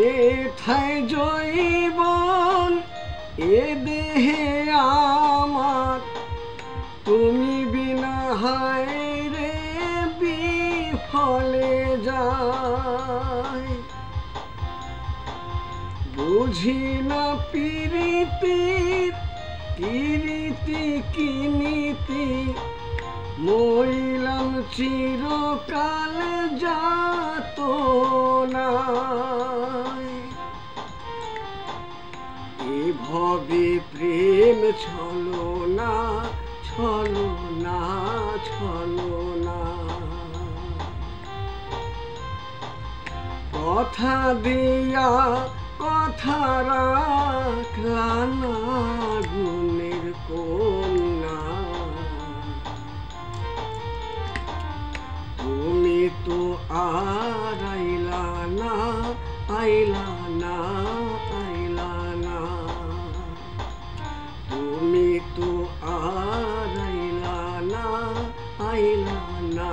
এথায় জৈবন এ দেহে আমার, তুমি বিনা হায় রে বিফলে যায়। বুঝি না প্রীতির কি রীতি কি নীতি, মরিলাম চিরকাল যাতনায়। এ ভবে প্রেম ছলনা ছলনা ছলনা, কথা দিয়া কথা রাখলা না গুণের কন্যা। তুমি তো আর আইলা না আইলা না আইলা না, তুমি তো আর আইলা না আইলা না।